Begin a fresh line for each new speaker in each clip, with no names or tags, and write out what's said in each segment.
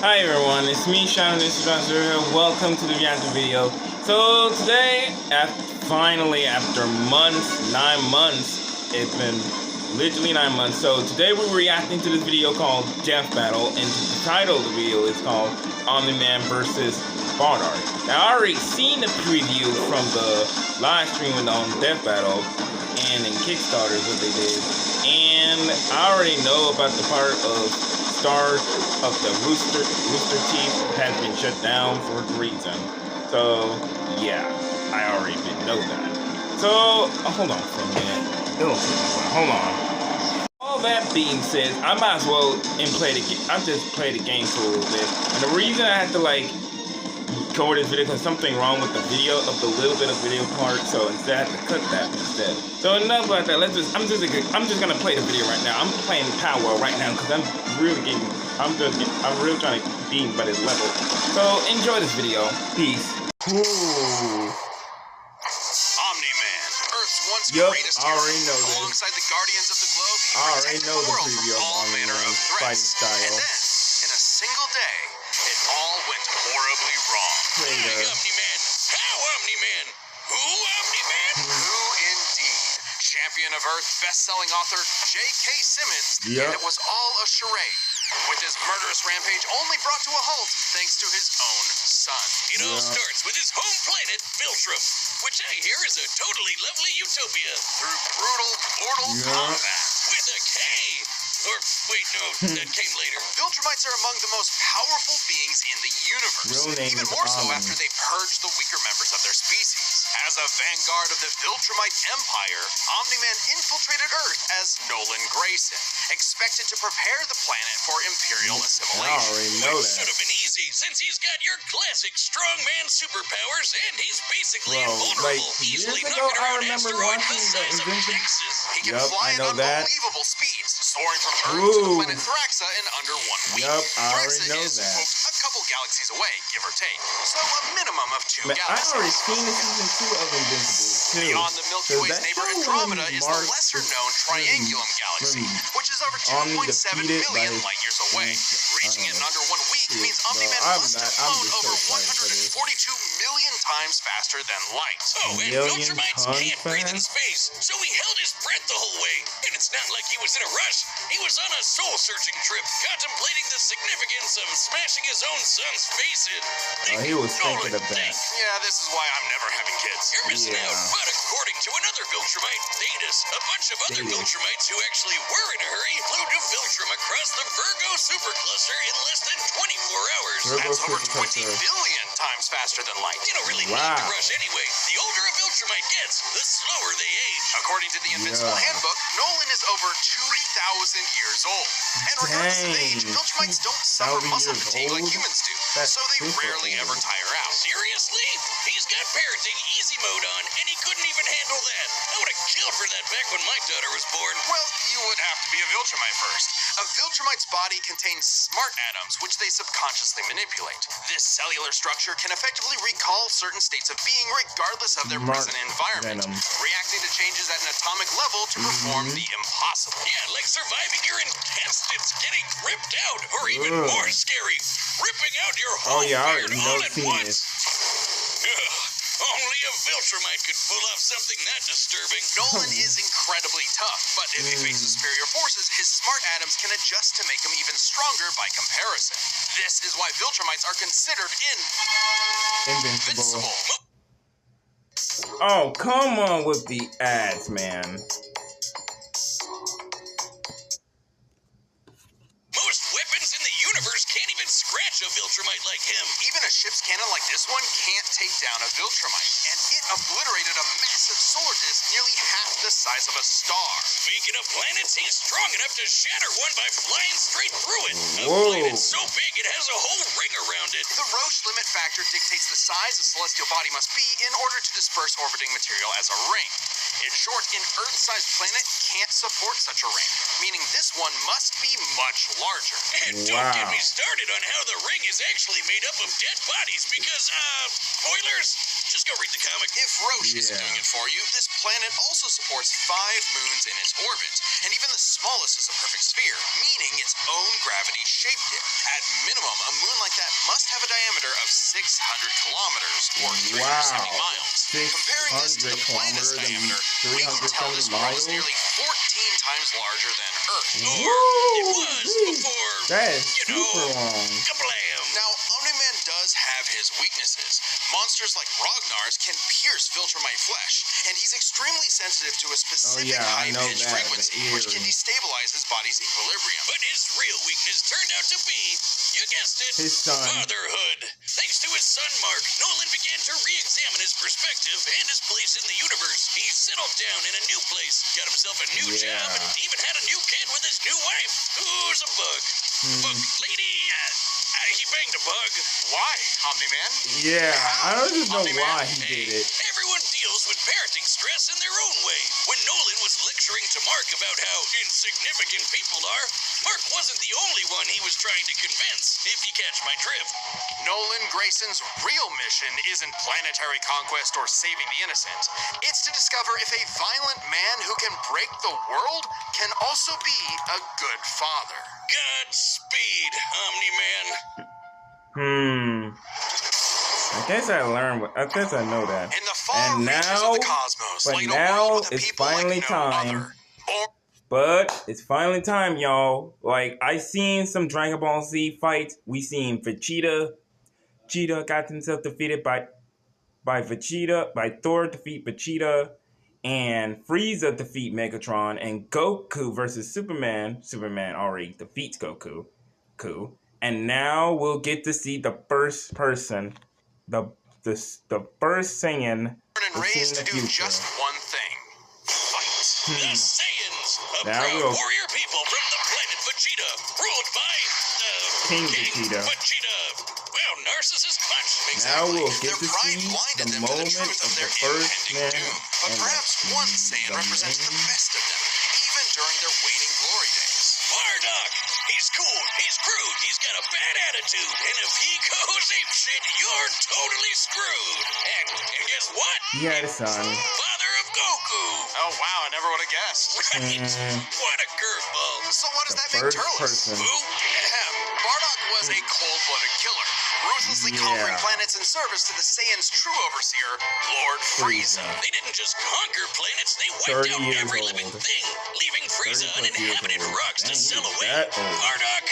Hi everyone, it's me, Sean, this is here. Welcome to the reaction video. So today, finally after months, 9 months, it's been literally 9 months. So today we're reacting to this video called Death Battle, and the title of the video is called Omni versus Bardock. Now I already seen the preview from the live stream on Death Battle and in Kickstarter is what they did, and I already know about the part of Star of the Rooster Teeth has been shut down for a reason. So yeah, I already didn't know that. So hold on for a minute. Hold on. All that being said, I might as well just play the game for a little bit. And the reason I had to cover this video because something wrong with the video of the little bit of video part. So instead I had to cut that instead. So enough about that. I'm just gonna play the video right now. I'm playing Power right now because I'm really trying to beat by this level. So enjoy this video. Peace. Cool.
Omni-Man, Earth's once greatest hero, alongside the Guardians of the Globe, he protected the world from all manner of threats. And then, in a single day, it all went horribly wrong.
Hey,
Omni-Man, how Omni-Man? Who Omni-Man? Who indeed? Champion of Earth, best-selling author J.K. Simmons, and it was all a charade, with his murderous rampage only brought to a halt thanks to his own son.
It all starts with his home planet, Viltrum, which I hear is a totally lovely utopia.
Through brutal, mortal combat.
With a K! Or, wait, no, that came later.
Viltrumites are among the most powerful beings in the universe, even more so after they purge the weaker members of their species. As a vanguard of the Viltrumite Empire, Omni-Man infiltrated Earth as Nolan Grayson, expected to prepare the planet for Imperial assimilation.
I already know that.
Should have been easy, since he's got your classic strongman superpowers, and he's basically invulnerable, easily knocking around asteroids the size of Texas.
He can fly at unbelievable speeds, soaring from Earth to the planet Thraxa in under 1 week.
Thraxa
is a couple galaxies away, give or take, so a minimum of 2 galaxies.
I already seen the season 2 of Invincible too.
Beyond the Milky Way's neighbor Andromeda is the lesser-known Triangulum Galaxy, which is over 2.7 million light-years away. Reaching it in under 1 week means Omni-Man must have flown over 142 million times faster than light.
Oh, and Viltrumites can't breathe in space, so he held his breath the whole way. And it's not like he was in a rush. He was on a soul-searching trip, contemplating the significance of smashing his own son's face in.
He was thinking of that.
Yeah, this is why I'm never having kids.
You're missing out. But according to another Viltrumite, Datus, a bunch of other Viltrumites who actually were in a hurry flew to Viltrum across the Virgo supercluster in less than 24 hours.
That's over 20 billion times faster than light.
You don't really need to rush anyway. The older a Viltrumite gets, the slower they age.
According to the Invincible handbook, Nolan is over 2,000 years old. And regardless of age, Viltrumites don't suffer muscle fatigue like humans do, so they rarely ever tire out.
Seriously? He's got parenting easy mode on, and he couldn't even handle that. I would have killed for that back when my daughter was born.
Well, you would have to be a Viltrumite first. A Viltrumite's body contains smart atoms, which they subconsciously manipulate. This cellular structure can effectively recall certain states of being regardless of their present environment, reacting to changes at an atomic level to perform the impossible.
Yeah, like surviving your intestines getting ripped out, or even more scary, ripping out your whole beard all at once. Only a Viltrumite could pull off something that disturbing.
Nolan is incredibly tough, but if he faces superior forces, his smart atoms can adjust to make him even stronger by comparison. This is why Viltrumites are considered invincible.
Oh, come on with the ads, man.
Most weapons in the universe can't even scratch a Viltrumite like him.
Even a ship's cannon like this one can't take down a Viltrumite, and it obliterated a massive solar disk nearly half the size of a star.
Speaking of planets, he's strong enough to shatter one by flying straight through it. A planet so big it has a whole ring around it.
The Roche limit factor dictates the size a celestial body must be in order to disperse orbiting material as a ring. In short, an Earth-sized planet can't support such a ring, meaning this one must be much larger.
And don't get me started on how the ring is actually made up of dead bodies because, spoilers, just Just go read the comic.
If Roche isn't doing it for you, this planet also supports 5 moons in its orbit, and even the smallest is a perfect sphere, meaning its own gravity shaped it. At minimum, a moon like that must have a diameter of 600 kilometers, or 370 miles. Comparing this to the planet's diameter, we can tell this world is nearly 14 times larger than Earth.
Or it was before,
That is
you know,
super long.
kablam.
Now, Omni-Man does have his weaknesses. Monsters like Ragnar's can pierce Viltrumite flesh, and he's extremely sensitive to a specific high-pitched frequency, which can destabilize his body's equilibrium.
But his real weakness turned out to be, you guessed it,
His son.
fatherhood. Thanks to his son, Mark, Nolan began to re-examine his perspective and his place in the universe. He settled down in a new place, got himself a new job, and even had a new kid with his new wife, who's a bug. The bug lady, he banged a bug.
Why, Omni-Man?
Yeah, I don't just know
Omni-Man,
why he did it.
Everyone deals with parenting stress in their own way. When Nolan was lecturing to Mark about how insignificant people are, Mark wasn't the only one he was trying to convince, if you catch my drift.
Nolan Grayson's real mission isn't planetary conquest or saving the innocent. It's to discover if a violent man who can break the world can also be a good father.
Godspeed, Omni-Man.
I guess I learned. I guess I know that.
In the far
And
reaches
now,
of the cosmos,
but
laid a
now
world with a
it's
people
finally
like no
time.
other. Or
But it's finally time, y'all. Like, I seen some Dragon Ball Z fights. We seen Vegeta. Vegeta got himself defeated by Vegeta, by Thor defeat Vegeta, and Frieza defeat Megatron, and Goku versus Superman. Superman already defeats Goku. And now we'll get to see the first person, the first Saiyan
born and raised to do just one thing. Fight.
The Saiyans, a
Now
proud
we'll-
warrior people from the planet Vegeta, ruled by
King Vegeta.
Well, Narcissus Punch makes
Now we'll
Their
get to
pride
see
blinded
the
them to the
moment
truth
of
of
the
their
first
impending
man
doom. But
and
perhaps one Saiyan
the
represents the
man.
best of them, even during their waning glory days.
Bardock. He's cool, he's crude, he's got a bad attitude, and if he goes apeshit, you're totally screwed. And guess what?
He had a son.
Father of Goku.
Oh wow, I never would have guessed.
Right? What a curveball.
So what does that make
First
Turles?
person.
Who?
Ahem. Bardock was a cold-blooded killer, ruthlessly conquering planets in service to the Saiyans' true overseer, Lord Frieza.
They didn't just conquer planets, they wiped
30
out
years
every
old.
living thing, leaving Frieza
30+ years
uninhabited
old.
rocks to
Dang,
sell
he's
away.
that old.
Bardock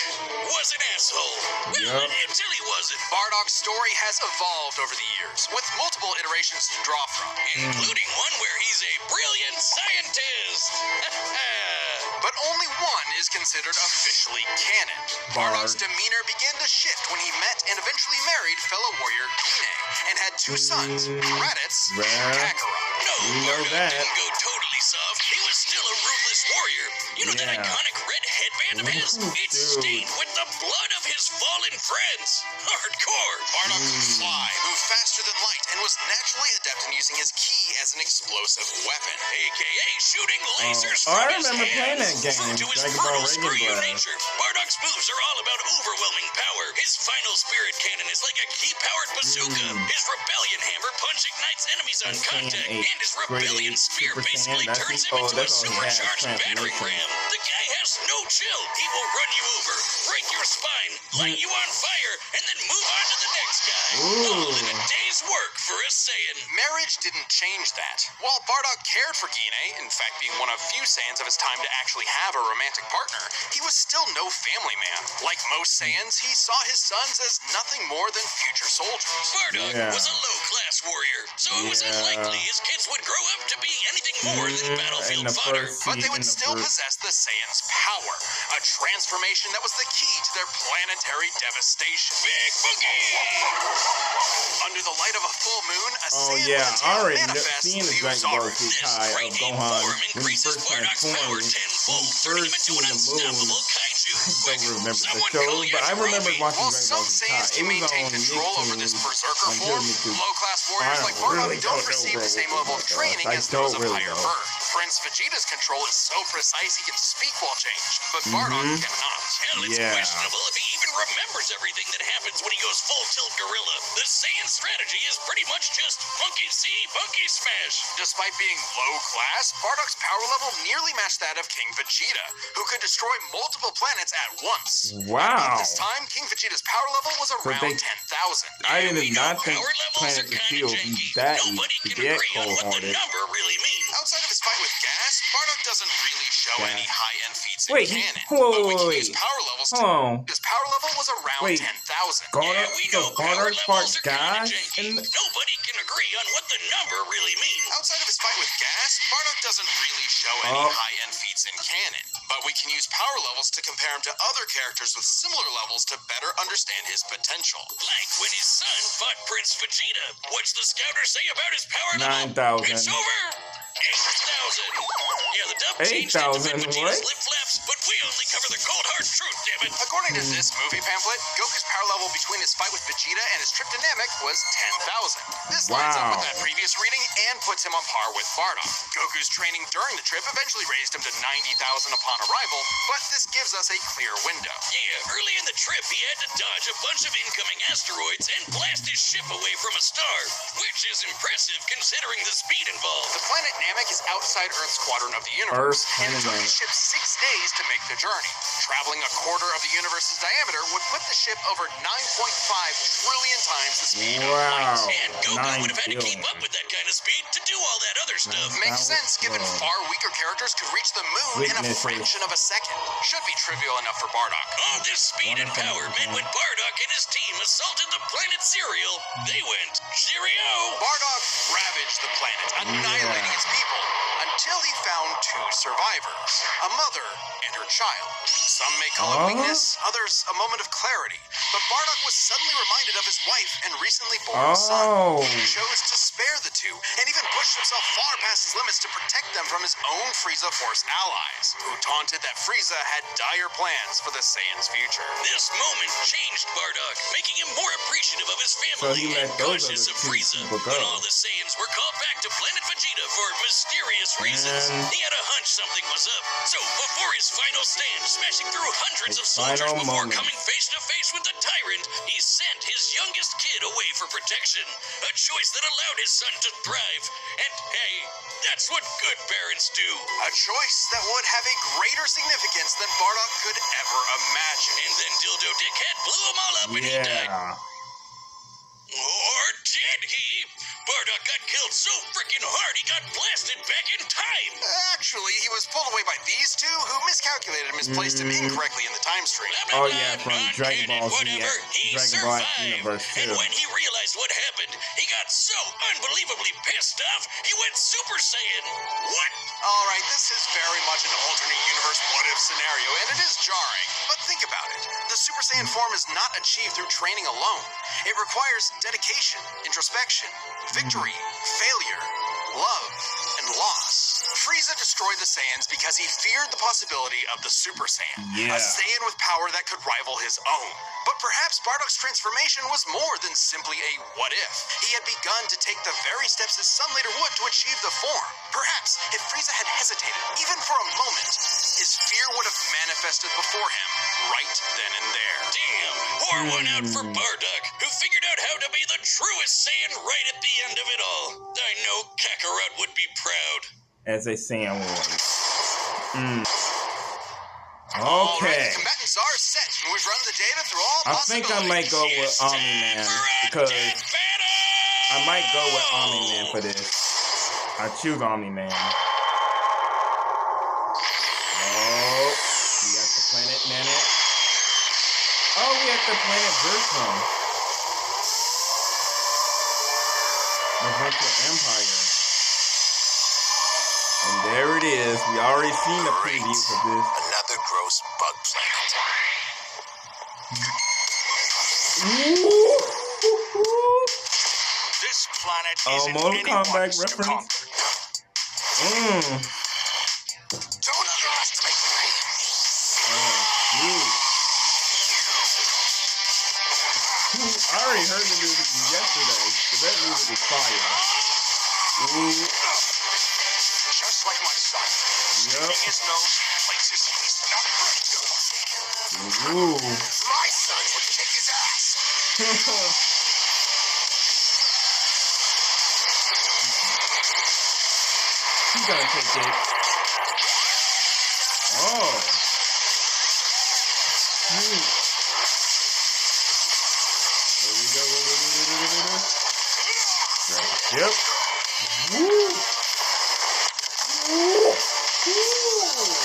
was an asshole. Well,
Yup.
until he wasn't.
Bardock's story has evolved over the years, with multiple iterations to draw from.
Including one where he's a brilliant scientist.
But only one is considered officially canon. Bardock's demeanor began to shift when he met and eventually married fellow warrior Gine, and had 2 sons, Raditz and Kakarot.
No,
We know
Bardock
that.
didn't go totally soft. He was still a ruthless warrior. You know that
Yeah.
iconic red headband of his? It's
Dude.
stained with the blood of his fallen friends. Hardcore.
Bardock could fly, move faster than light, and was naturally adept in using his ki as an explosive weapon.
AKA shooting lasers
Oh, I
from his
remember playing
hands.
that game,
True to his
Dragon Ball
brutal,
Raging
screw-you
Blast.
nature, Bardock's moves are all about overwhelming power. His final spirit cannon is like a ki-powered bazooka. His rebellion hammer punch ignites enemies on
That's
contact,
saying
and his rebellion
Super
spear
Saiyan,
basically
that's
turns
his-
him
oh,
into a
that's all he has,
supercharged battering
transformation.
ram. The guy has no chill. He will run you over, break your spine, light you on fire, and then move on to the next guy. All in a day's work for a Saiyan.
Marriage didn't change that. While Bardock cared for Gine, in fact being one of few Saiyans of his time to actually have a romantic partner, he was still no family man. Like most Saiyans, he saw his sons as nothing more than future soldiers.
Bardock
Yeah.
was a low-class warrior, so it was unlikely his kids would grow up to be anything more than battlefield
in the
fodder.
first
But they
in
would
the
still
first-
possess the Saiyans' power, a transformation that was the key to their planetary devastation.
Big Boogie!
Under the light of a full moon, a
Oh
Saiyan
yeah,
with a
I
tail
already
manifests
seen the
the
Dragon Ball
Uzaru.
Z
This
Kai of
great
Gohan
form
when he
increases
first
Bardock's power
transformed.
tenfold,
When he
turning him
first
into
seen
an
the moon.
unstoppable kaiju.
I don't remember the
Someone
show,
call
but I remember
Yajirobe.
watching
While
Dragon
some
Ball Z Kai.
Saiyans
It
can
was
maintain
on
control over this
Nicktoons
berserker
until
form,
Nicktoons.
low-class warriors
I
like Bardock
really
don't
don't
receive
know
the same level of
what
training
I
as those of
don't really
higher
know.
birth. Prince Vegeta's control is so precise he can speak while changed, but Bardock cannot.
Hell, it's
Yeah.
questionable if he even even remembers everything that happens when he goes full tilt gorilla. The Saiyan strategy is pretty much just funky see, funky smash.
Despite being low class, Bardock's power level nearly matched that of King Vegeta, who could destroy multiple planets at once.
Wow.
At this time, King Vegeta's power level was around 10,000.
I did not think
power levels
Planet
are kinda
Vegeta would be
janky.
that
Nobody
easy to
can
get
agree on what the
cold-hearted.
number really means.
Outside of his fight with Gas, Bardock doesn't really show any high-end feats in
Wait,
canon.
whoa,
but we can
wait,
use power levels to...
Oh,
His power level was around
wait.
10,000.
Bardock,
we
so
know power
Bardock
levels
fought
are kinda
guys
janky.
in the...
Nobody can agree on what the number really means.
Outside of his fight with Gas, Bardock doesn't really show any high-end feats in canon, but we can use power levels to compare him to other characters with similar levels to better understand his potential.
Like when his son fought Prince Vegeta. What's the scouter say about his power level?
9,000.
It's over. 8,000. Yeah, the dub changed it to
8,000,
fit Vegeta's
what?
lip flaps, but we only cover the cold hard truth, damn it.
According to this movie pamphlet, Goku's power level between his fight with Vegeta and his trip to Namek was 10,000. This lines up with that previous reading and puts him on par with Bardock. Goku's training during the trip eventually raised him to 90,000 upon arrival, but this gives us a clear window.
Yeah, early in the trip, he had to dodge a bunch of incoming asteroids and blast his ship away from a star, which is impressive considering the speed involved.
The planet Namek is outside Earth's quadrant of the universe, and it took his ship 6 days to make the journey. Traveling a quarter of the universe's diameter would put the ship over 9.5 trillion times the speed of light.
And Goku would have had to keep up with that kind of speed to do all that other stuff.
Makes sense, given far weaker characters could reach the moon in a fraction of a second. Should be trivial enough for Bardock.
All this speed and power meant when Bardock and his team assaulted the planet Cereal, they went Cheerio!
Bardock ravaged the planet, annihilating its people, until he found 2 survivors, a mother and her child. Some may call it weakness, others a moment of clarity. But Bardock was suddenly reminded of his wife and recently born son. He chose to spare the 2, and even pushed himself far past his limits to protect them from his own Frieza Force allies, who taunted that Frieza had dire plans for the Saiyans' future.
This moment changed Bardock, making him more appreciative of his family and cautious of Frieza. When all the Saiyans were called back to Planet Vegeta for mysterious reasons, he had a hunch something was up. So before his final stand, smashing through hundreds of soldiers before coming face to face with the tyrant, he sent his youngest kid away for protection. A choice that allowed his son to thrive. And hey, that's what good parents do.
A choice that would have a greater significance than Bardock could ever imagine.
And then Dildo Dickhead blew them all up and he died. Or did he? Bardock got killed so freaking hard he got blasted back in time.
Actually, he was pulled away by these 2 who miscalculated and misplaced him incorrectly in the time stream.
Blah, blah,
Oh yeah, from Dragon Ball Z,
He
Dragon Ball
survived.
Universe 2.
And when he realized what happened, he got so unbelievably pissed off, he went Super Saiyan. What?
Alright, this is very much an alternate universe what-if scenario, and it is jarring. But think about it. The Super Saiyan form is not achieved through training alone. It requires dedication, introspection, victory, failure, love, and loss. Frieza destroyed the Saiyans because he feared the possibility of the Super Saiyan, a Saiyan with power that could rival his own. But perhaps Bardock's transformation was more than simply a what-if. He had begun to take the very steps his son later would to achieve the form. Perhaps if Frieza had hesitated, even for a moment, his fear would have manifested before him, right then and there.
Damn, pour one out for Bardock, who figured out how to be the truest Saiyan right at the end of it all. I know Kakarot would be proud.
As a Saiyan warrior.
Alright,
Okay.
the combatants are set, and we've run the data through all
I think I
possibilities.
might go with Omni-Man, because I might go with Omni-Man for this. I choose Omni-Man. Oh, we got the planet Namek. Oh, we got the planet Vertum. The Virtual Empire. And there it is. We already seen the previews of this.
Another gross bug planet. This planet isn't
Mortal Kombat
anyone's to
reference.
conquer. Don't underestimate me.
I already heard the music yesterday, but that music is fire.
Just like my son. Sticking his nose in places he's not ready to. My son
He's gonna take it. Oh. There we go. Yep. Woo. Woo. Woo.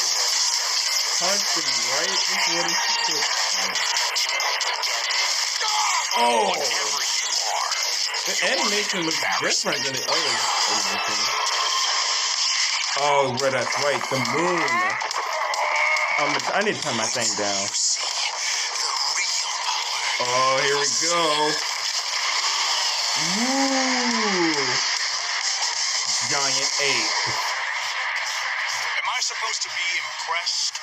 Punch him right before he took. Oh. The animation looks different than the other animation. Oh, right, that's right. The moon. I need to turn my thing down. Oh, here we go. Woo! Giant ape.
Am I supposed to be impressed?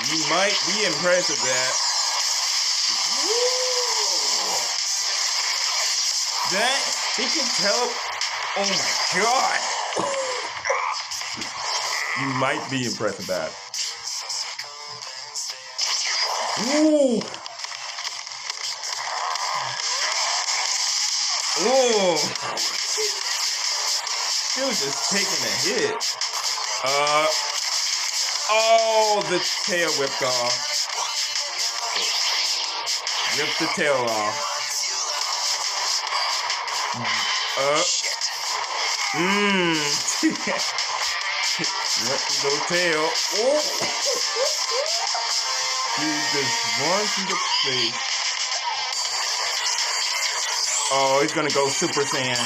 You might be impressed with that. Woo! That, he can tell. Oh my god! You might be impressed with that. Ooh! Ooh! He was just taking a hit. Oh, the tail whipped off. Ripped the tail off. Ripped the little tail. Oh! Dude, just run through the face. Oh, he's gonna go Super Saiyan.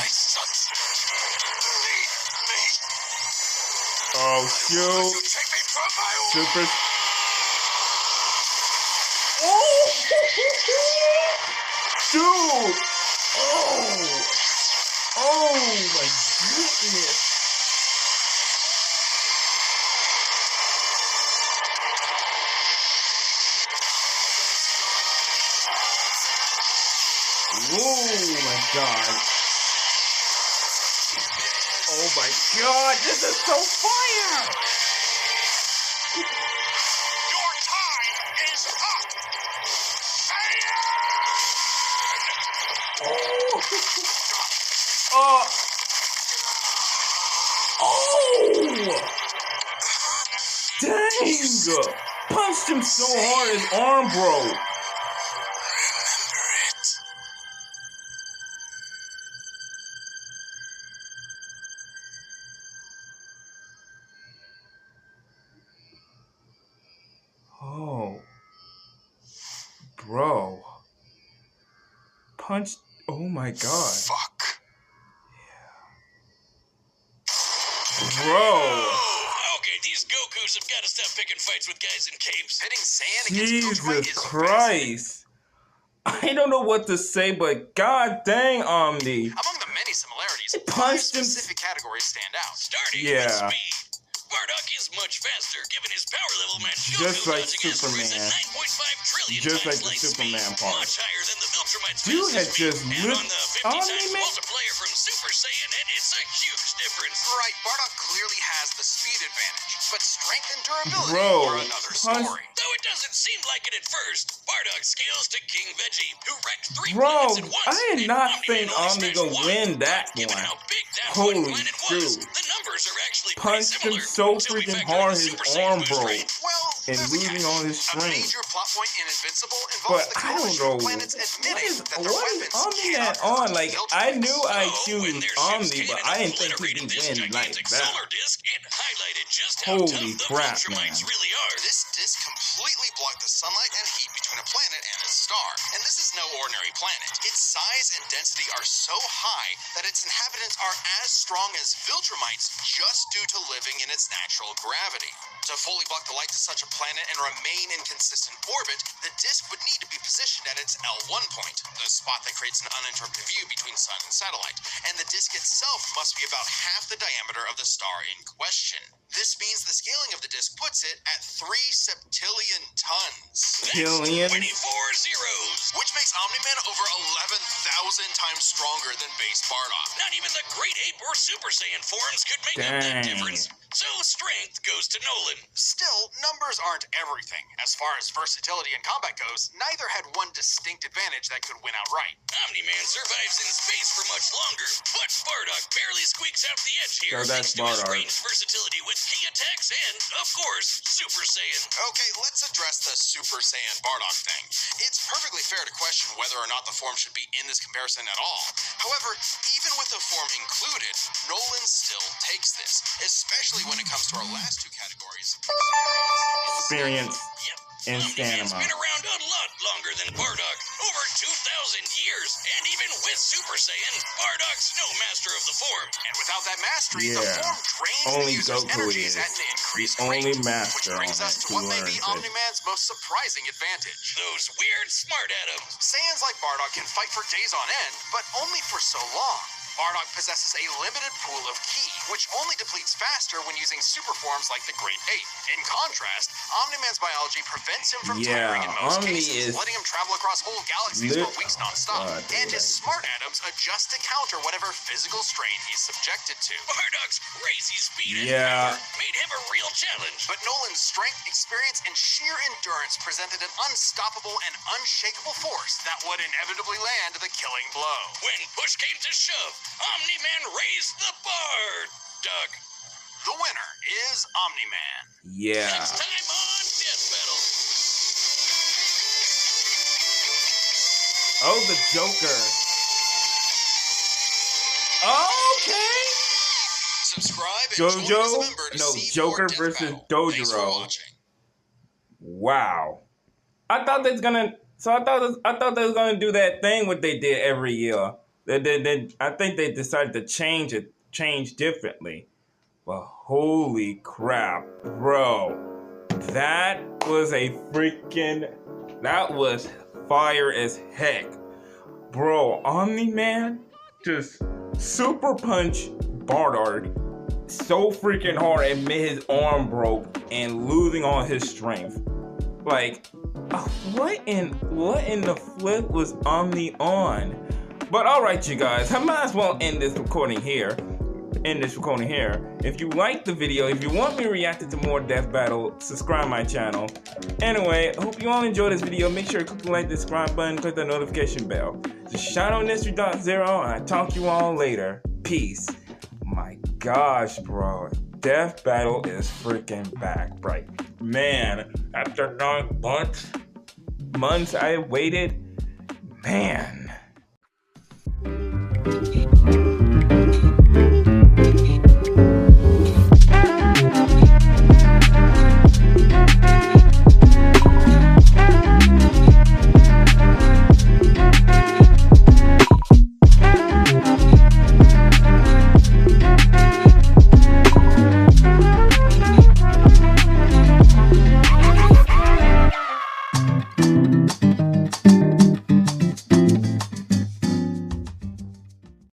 Oh, shoot. Super. Oh! Dude! Oh! Oh, my goodness. Oh my god. Oh my god, this is so fire!
Your time is up!
Oh! Dang! Punched him so hard his arm broke. Oh, bro. Punch. Oh my god.
Fuck.
Bro.
Okay, these Gokus have got to stop picking fights with guys in capes.
Pitting Saiyan against Viltrumite
Jesus
is
Christ. I don't know what to say, but god dang, Omni.
among the many similarities,
It punched him.
specific categories stand out.
Starting
Yeah.
with speed. Bardock is much faster, given his power level match
Just
Goku
like
dodging asteroids
Superman.
at 9.5 trillion
Just
times
like the
light
Superman
speed,
part.
much higher than the Viltrumite's
Dude
fastest
had
speed.
just
And
ripped
on the 50
Omni,
times
man.
multiplier from Super Saiyan, and it's a huge difference.
Right, Bardock clearly has the speed advantage, but strength and durability
Bro,
are another
punch-
story.
Though it doesn't seem like it at first, Bardock scales to King Veggie, who wrecked 3
Bro,
planets at once.
I did
and
not
Omni-Man
think
only
Omni
smashed
gonna
one.
win that
Given
one.
how big that
Holy
one planet was,
shoot.
the numbers are actually
Punched
pretty
him
similar.
so
until we
freaking
factor in
hard
the
his
Super Saiyan
arm
boost
broke.
rate.
Well,
And
there's a
losing
catch.
all his
A
strength.
major plot point in Invincible
But
involves the
I don't
coalition
know.
of planets admitting that their
What is
weapons
Omni
cannot
on?
hurt
Like,
Viltrumites.
I knew I
Oh, when
choose
their ships
Omni,
came
but
and
I didn't think he
obliterated
would
this
win like
gigantic
that.
solar disk, it highlighted just how
Holy
tough the
crap,
Viltrumites
man.
really are.
This disk completely blocked the sunlight and heat between a planet and its star. And this is no ordinary planet. Its size and density are so high that its inhabitants are as strong as Viltrumites just due to living in its natural gravity. To fully block the light to such a planet and remain in consistent orbit, the disk would need to be positioned at its L1 point, the spot that creates an uninterrupted view between sun and satellite. And the disk itself must be about half the diameter of the star in question. This means the scaling of the disk puts it at 3 septillion tons.
Billion?
24 zeros.
Which makes Omni-Man over times stronger than base Bardock.
Not even the Great Ape or Super Saiyan forms could make up that difference. So strength goes to Nolan.
Still, numbers aren't everything. As far as versatility in combat goes, neither had one distinct advantage that could win outright.
Omni-Man survives in space for much longer, but Bardock barely squeaks out the edge here
So that's
thanks to his
Bardock.
ranged versatility with key attacks and, of course, Super Saiyan.
Okay, let's address the Super Saiyan Bardock thing. It's perfectly fair to question whether or not the form should be in this comparison at all. However, even with the form included, Nolan still takes this, especially when it comes to our last two categories.
Experience
Yep.
and
Omni-Man's
stamina.
been around a lot longer than Bardock, over 2,000 years, and even with Super Saiyan, Bardock's no master of the form.
And without that mastery, the
Yeah.
form drains
Only
the user's
Goku
energies
is
at an increased
the only
rate,
master
which brings
on
us
it
to
who
what may be
learns it.
Omni-Man's most surprising advantage.
Those weird smart atoms.
Saiyans like Bardock can fight for days on end, but only for so long. Bardock possesses a limited pool of ki, which only depletes faster when using super forms like the Great Ape. In contrast, Omni-Man's biology prevents him from tiring in most
Omni
cases,
is
letting him travel across whole galaxies for weeks non-stop. And his smart atoms adjust to counter whatever physical strain he's subjected to.
Bardock's crazy speed and
Yeah.
power made him a real challenge.
But Nolan's strength, experience, and sheer endurance presented an unstoppable and unshakable force that would inevitably land the killing blow.
When push came to shove, Omni-Man raised the bar. Doug.
The winner is Omni-Man.
Yeah.
Next time on Death Battle.
Oh, the Joker. Okay.
Subscribe and join as a
JoJo?
member to
No,
see
Joker
more Death
versus
Battle. Thanks for
Dojiro.
watching.
Wow. I thought they was gonna. So I thought they was gonna do that thing what they did every year. I think they decided to change differently. But holy crap, bro! That was fire as heck, bro. Omni-Man just super punch Bardock so freaking hard it made his arm broke and losing all his strength. Like, what in the flip was Omni on? But alright, you guys, I might as well end this recording here. If you like the video, if you want me to react to more Death Battle, subscribe my channel. Anyway, I hope you all enjoyed this video. Make sure to click the like, the subscribe button, click the notification bell. Just shout out Mystery.0, and I talk to you all later. Peace. My gosh, bro. Death Battle is freaking back, right? Man, after 9 months I waited, man.